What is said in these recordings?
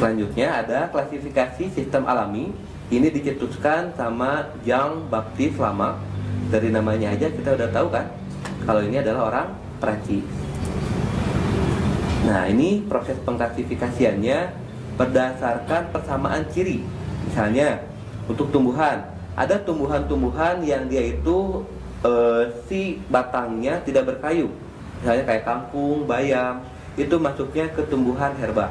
Selanjutnya ada klasifikasi sistem alami. Ini dicetuskan sama Jean-Baptiste Lamarck. Dari namanya aja kita udah tahu kan kalau ini adalah orang Prancis. Nah, ini proses pengklasifikasiannya berdasarkan persamaan ciri. Misalnya untuk tumbuhan, ada tumbuhan-tumbuhan yang dia itu si batangnya tidak berkayu. Misalnya kayak kangkung, bayam, itu masuknya ke tumbuhan herba.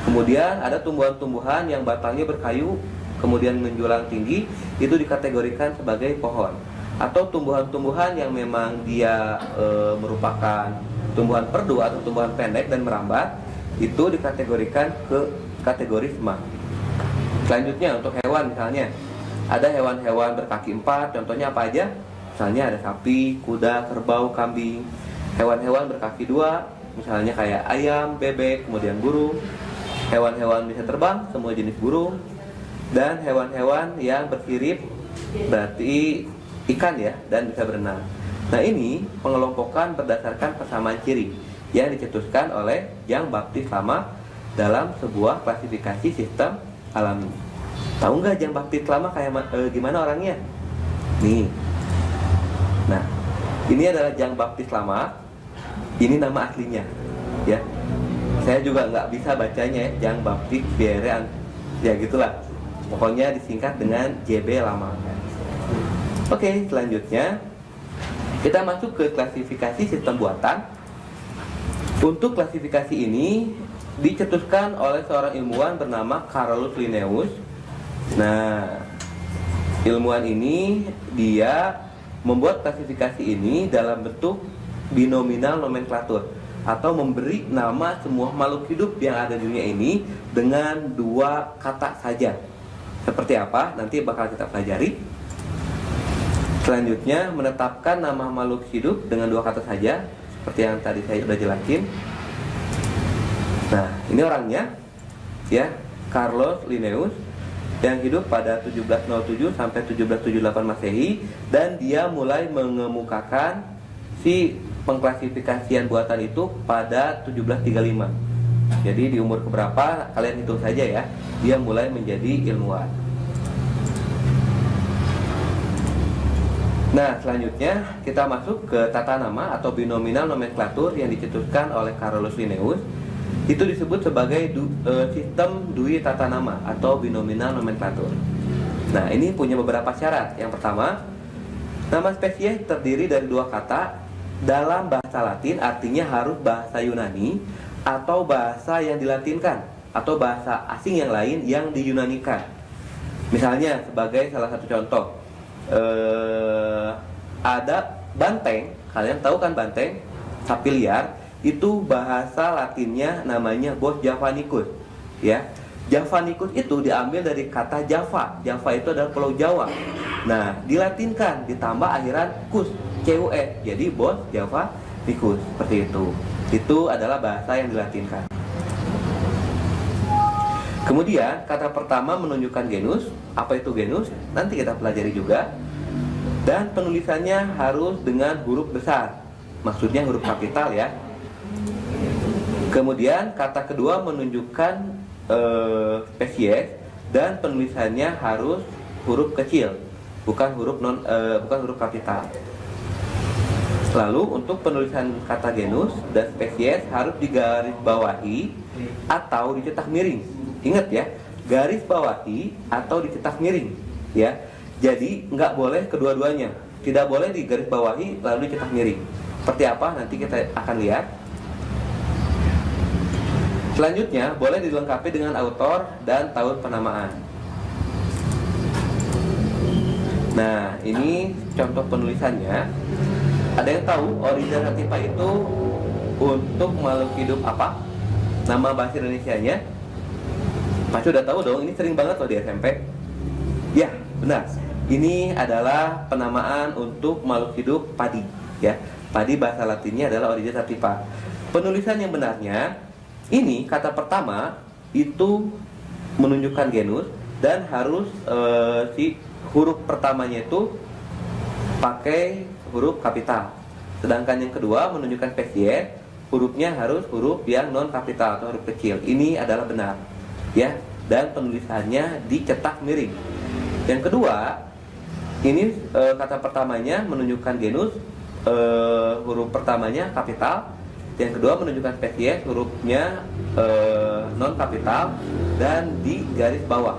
Kemudian ada tumbuhan-tumbuhan yang batangnya berkayu, kemudian menjulang tinggi, itu dikategorikan sebagai pohon. Atau tumbuhan-tumbuhan yang memang dia merupakan tumbuhan perdu atau tumbuhan pendek dan merambat, itu dikategorikan ke kategori semak. Selanjutnya untuk hewan, misalnya ada hewan-hewan berkaki 4, contohnya apa aja? Misalnya ada sapi, kuda, kerbau, kambing. Hewan-hewan berkaki 2, misalnya kayak ayam, bebek, kemudian burung. Hewan-hewan bisa terbang, semua jenis burung. Dan hewan-hewan yang bersirip, berarti ikan ya, dan bisa berenang. Nah, ini pengelompokan berdasarkan persamaan ciri yang dicetuskan oleh Jean-Baptiste Lamarck dalam sebuah klasifikasi sistem alami. Tahu nggak Jean-Baptiste Lamarck kayak gimana orangnya? Nih. Nah, ini adalah Jean-Baptiste Lamarck. Ini nama aslinya, ya. Saya juga nggak bisa bacanya ya, Jean-Baptiste Pierre, ya gitulah. Pokoknya disingkat dengan JB Lamarck. Oke, selanjutnya kita masuk ke klasifikasi sistem buatan. Untuk klasifikasi ini dicetuskan oleh seorang ilmuwan bernama Carolus Linnaeus. Nah, ilmuwan ini dia membuat klasifikasi ini dalam bentuk binominal nomenklatur, atau memberi nama semua makhluk hidup yang ada di dunia ini dengan 2 kata saja. Seperti apa? Nanti bakal kita pelajari. Selanjutnya menetapkan nama makhluk hidup dengan 2 kata saja, seperti yang tadi saya sudah jelasin. Nah, ini orangnya, ya, Carolus Linnaeus, yang hidup pada 1707 sampai 1778 Masehi, dan dia mulai mengemukakan si pengklasifikasian buatan itu pada 1735. Jadi di umur keberapa kalian hitung saja ya, dia mulai menjadi ilmuwan. Nah, selanjutnya kita masuk ke tata nama atau binominal nomenklatur yang dicetuskan oleh Carolus Linnaeus. Itu disebut sebagai sistem dui tata nama atau binominal nomenklatur. Nah, ini punya beberapa syarat. Yang pertama, nama spesies terdiri dari 2 kata dalam bahasa Latin, artinya harus bahasa Yunani atau bahasa yang dilatinkan atau bahasa asing yang lain yang diyunanikan. Misalnya sebagai salah satu contoh, ada banteng. Kalian tahu kan banteng, sapi liar, itu bahasa Latinnya namanya Bos javanicus, ya. Javanicus itu diambil dari kata Java. Java itu adalah pulau Jawa. Nah, dilatinkan ditambah akhiran kus, CUS, jadi Bos javanicus, seperti itu. Itu adalah bahasa yang dilatinkan. Kemudian kata pertama menunjukkan genus. Apa itu genus? Nanti kita pelajari juga. Dan penulisannya harus dengan huruf besar, maksudnya huruf kapital ya. Kemudian kata kedua menunjukkan spesies, dan penulisannya harus huruf kecil, bukan huruf kapital. Lalu untuk penulisan kata genus dan spesies harus digarisbawahi atau dicetak miring. Ingat ya, garis bawahi atau dicetak miring, ya. Jadi nggak boleh kedua-duanya. Tidak boleh digarisbawahi lalu dicetak miring. Seperti apa? Nanti kita akan lihat. Selanjutnya boleh dilengkapi dengan autor dan tahun penamaan. Nah, ini contoh penulisannya. Ada yang tahu Oryza sativa itu untuk makhluk hidup apa? Nama bahasa Indonesianya? Pasti udah tahu dong, ini sering banget loh di SMP. Ya, benar. Ini adalah penamaan untuk makhluk hidup padi, ya. Padi bahasa Latinnya adalah Oryza sativa. Penulisan yang benarnya, ini kata pertama itu menunjukkan genus dan harus si huruf pertamanya itu pakai huruf kapital. Sedangkan yang kedua menunjukkan spesies, hurufnya harus huruf yang non kapital atau huruf kecil. Ini adalah benar. ya, dan penulisannya dicetak miring. Yang kedua, ini kata pertamanya menunjukkan genus, huruf pertamanya kapital. Yang kedua menunjukkan spesies, hurufnya non kapital dan di garis bawah,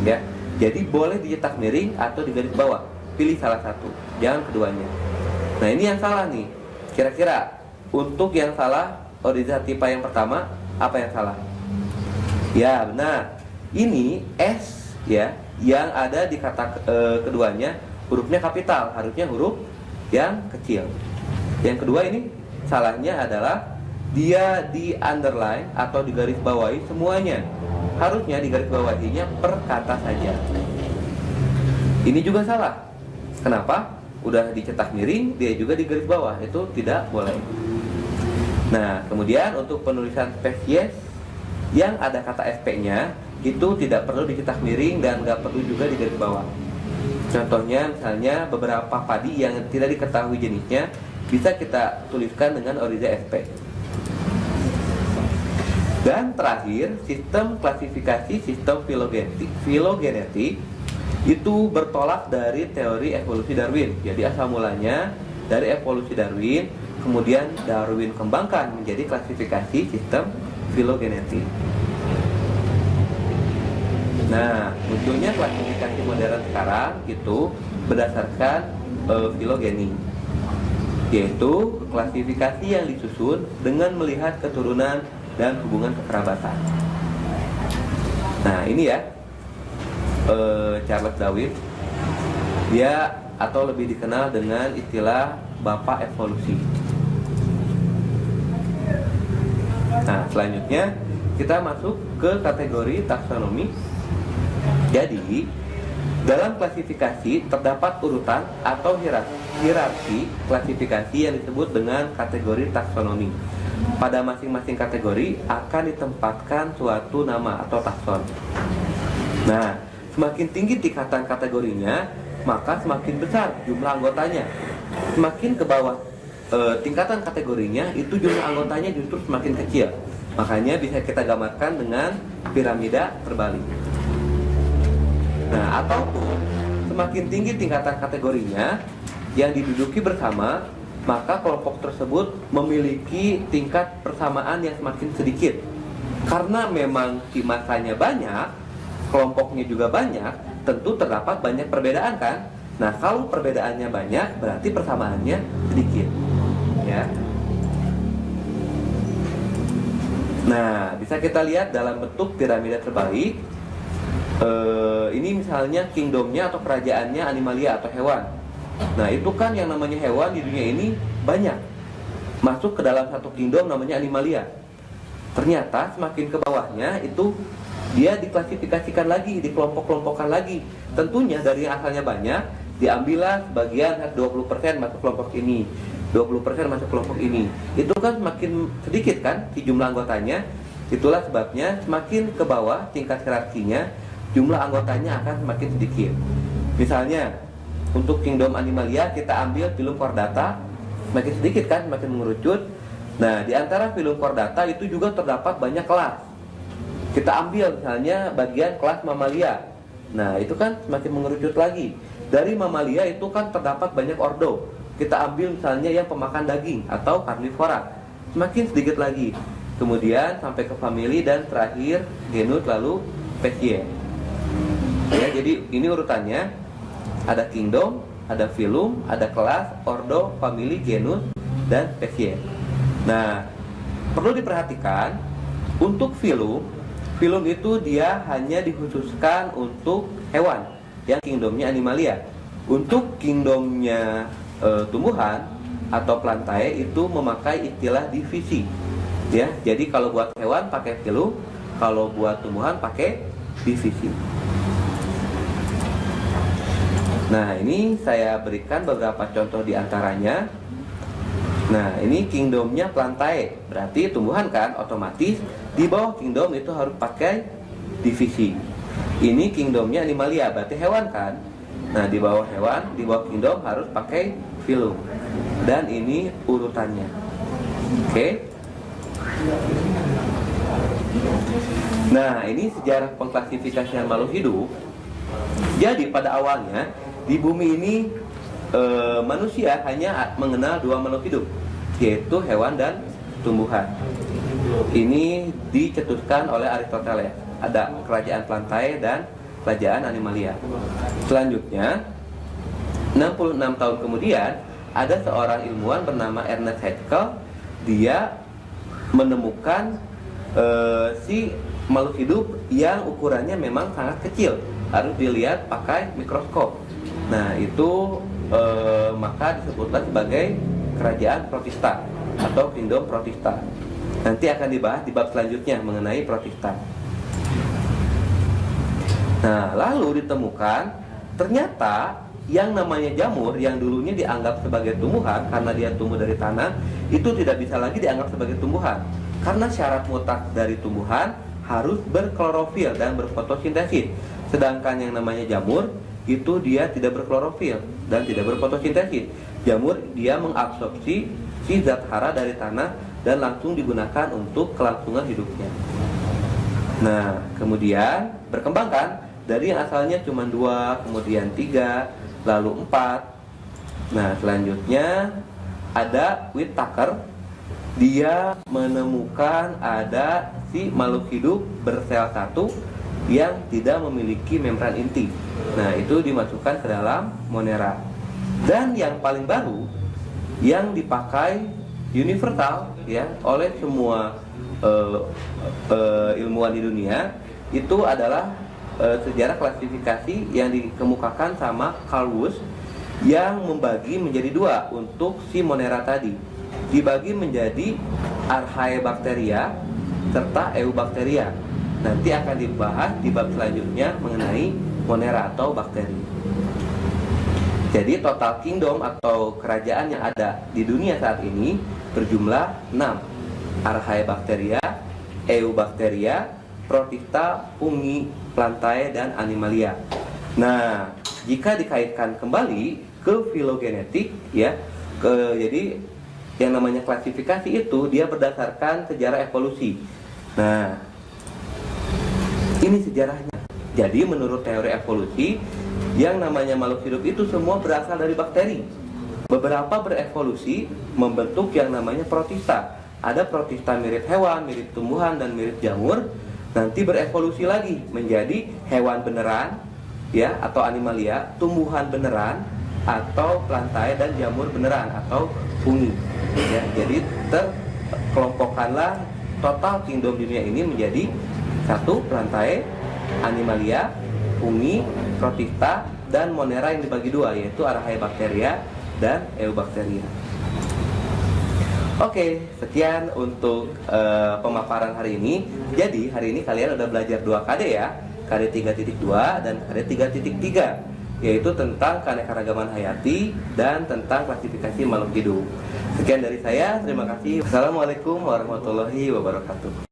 ya. Jadi boleh dicetak miring atau di garis bawah. Pilih salah satu, jangan keduanya. Nah, ini yang salah nih. Kira-kira untuk yang salah Oryza typha yang pertama, apa yang salah? Ya, benar. Ini S, ya, yang ada di kata keduanya hurufnya kapital, harusnya huruf yang kecil. Yang kedua ini salahnya adalah dia di underline atau di garis bawahi semuanya. Harusnya di garis bawahinya per kata saja. Ini juga salah. Kenapa? Udah dicetak miring, dia juga di garis bawah, itu tidak boleh. Nah, kemudian untuk penulisan spesies yang ada kata SP-nya itu tidak perlu dicetak miring dan nggak perlu juga di garis bawah. Contohnya misalnya beberapa padi yang tidak diketahui jenisnya bisa kita tuliskan dengan Oryza SP. Dan terakhir, sistem klasifikasi sistem filogenetik itu bertolak dari teori evolusi Darwin. Jadi asal mulanya dari evolusi Darwin, kemudian Darwin kembangkan menjadi klasifikasi sistem filogenetik. Nah, munculnya klasifikasi modern sekarang itu berdasarkan filogeni, yaitu klasifikasi yang disusun dengan melihat keturunan dan hubungan kekerabatan. Nah, ini ya Charles Darwin, dia atau lebih dikenal dengan istilah Bapak Evolusi. Nah, selanjutnya kita masuk ke kategori taksonomi. Jadi, dalam klasifikasi terdapat urutan atau hierarki klasifikasi yang disebut dengan kategori taksonomi. Pada masing-masing kategori akan ditempatkan suatu nama atau takson. Nah, semakin tinggi tingkatan kategorinya, maka semakin besar jumlah anggotanya. Semakin ke bawah tingkatan kategorinya, itu jumlah anggotanya justru semakin kecil. Makanya bisa kita gambarkan dengan piramida terbalik. Nah, ataupun semakin tinggi tingkatan kategorinya yang diduduki bersama, maka kelompok tersebut memiliki tingkat persamaan yang semakin sedikit. Karena memang masanya banyak, kelompoknya juga banyak, tentu terdapat banyak perbedaan kan? Nah, kalau perbedaannya banyak, berarti persamaannya sedikit, ya. Nah, bisa kita lihat dalam bentuk piramida terbalik. Ini misalnya kingdomnya atau kerajaannya animalia atau hewan. Nah, itu kan yang namanya hewan di dunia ini banyak. Masuk ke dalam satu kingdom namanya animalia. Ternyata semakin ke bawahnya itu dia diklasifikasikan lagi, dikelompok-kelompokkan lagi. Tentunya dari yang asalnya banyak, diambillah sebagian 20% masuk kelompok ini, 20% masuk kelompok ini. Itu kan semakin sedikit kan si jumlah anggotanya. Itulah sebabnya semakin ke bawah tingkat hierarkinya, jumlah anggotanya akan semakin sedikit. Misalnya untuk kingdom animalia kita ambil filum chordata, semakin sedikit kan, semakin mengerucut. Nah, di antara filum chordata itu juga terdapat banyak kelas. Kita ambil misalnya bagian kelas mamalia. Nah, itu kan semakin mengerucut lagi. Dari mamalia itu kan terdapat banyak ordo. Kita ambil misalnya yang pemakan daging atau karnivora, semakin sedikit lagi. Kemudian sampai ke famili dan terakhir genus lalu spesies. Ya, jadi ini urutannya. Ada kingdom, ada filum, ada kelas, ordo, famili, genus, dan spesies. Nah, perlu diperhatikan untuk filum itu dia hanya dikhususkan untuk hewan yang kingdomnya animalia. Untuk kingdomnya tumbuhan atau plantae itu memakai istilah divisi. Ya, jadi kalau buat hewan pakai filum, kalau buat tumbuhan pakai divisi. Nah, ini saya berikan beberapa contoh di antaranya. Nah, ini kingdomnya plantae, berarti tumbuhan kan, otomatis di bawah kingdom itu harus pakai divisi. Ini kingdomnya animalia, berarti hewan kan. Nah, di bawah hewan, di bawah kingdom harus pakai filum. Dan ini urutannya. Oke. Nah, ini sejarah pengklasifikasian makhluk hidup. Jadi pada awalnya di bumi ini manusia hanya mengenal dua makhluk hidup, yaitu hewan dan tumbuhan. Ini dicetuskan oleh Aristoteles. Ada kerajaan Plantae dan kerajaan Animalia. Selanjutnya 66 tahun kemudian ada seorang ilmuwan bernama Ernest Haeckel. Dia menemukan si makhluk hidup yang ukurannya memang sangat kecil, harus dilihat pakai mikroskop. Nah itu maka disebutlah sebagai kerajaan Protista atau Kingdom Protista. Nanti akan dibahas di bab selanjutnya mengenai Protista. Nah lalu ditemukan ternyata yang namanya jamur yang dulunya dianggap sebagai tumbuhan karena dia tumbuh dari tanah, itu tidak bisa lagi dianggap sebagai tumbuhan, karena syarat mutlak dari tumbuhan harus berklorofil dan berfotosintesis. Sedangkan yang namanya jamur itu dia tidak berklorofil dan tidak berfotosintesis. Jamur dia mengabsorpsi si zat hara dari tanah dan langsung digunakan untuk kelangsungan hidupnya. Nah kemudian berkembangkan dari yang asalnya cuma 2, kemudian 3, lalu 4. Nah selanjutnya ada Whittaker. Dia menemukan ada si makhluk hidup bersel satu yang tidak memiliki membran inti. Nah itu dimasukkan ke dalam Monera. Dan yang paling baru yang dipakai universal ya oleh semua ilmuwan di dunia itu adalah sejarah klasifikasi yang dikemukakan sama Carl Woese, yang membagi menjadi 2 untuk si Monera tadi. Dibagi menjadi Archaebacteria serta Eubacteria. Nanti akan dibahas di bab selanjutnya mengenai Monera atau bakteri. Jadi total kingdom atau kerajaan yang ada di dunia saat ini berjumlah 6. Archaebacteria, Eubacteria, Protista, Fungi, Plantae, dan Animalia. Nah, jika dikaitkan kembali ke filogenetik ya, jadi yang namanya klasifikasi itu dia berdasarkan sejarah evolusi. Nah, ini sejarahnya. Jadi menurut teori evolusi, yang namanya makhluk hidup itu semua berasal dari bakteri. Beberapa berevolusi membentuk yang namanya protista. Ada protista mirip hewan, mirip tumbuhan, dan mirip jamur. Nanti berevolusi lagi menjadi hewan beneran ya atau animalia, tumbuhan beneran atau plantae, dan jamur beneran atau fungi ya. Jadi terkelompokkanlah total kingdom dunia ini menjadi 1 plantae, animalia, fungi, protista, dan Monera yang dibagi 2 yaitu Archaebacteria dan Eubacteria. Oke, sekian untuk pemaparan hari ini. Jadi hari ini kalian udah belajar 2 KD ya, KD 3.2 dan KD 3.3, yaitu tentang keanekaragaman hayati dan tentang klasifikasi makhluk hidup. Sekian dari saya, terima kasih. Assalamualaikum warahmatullahi wabarakatuh.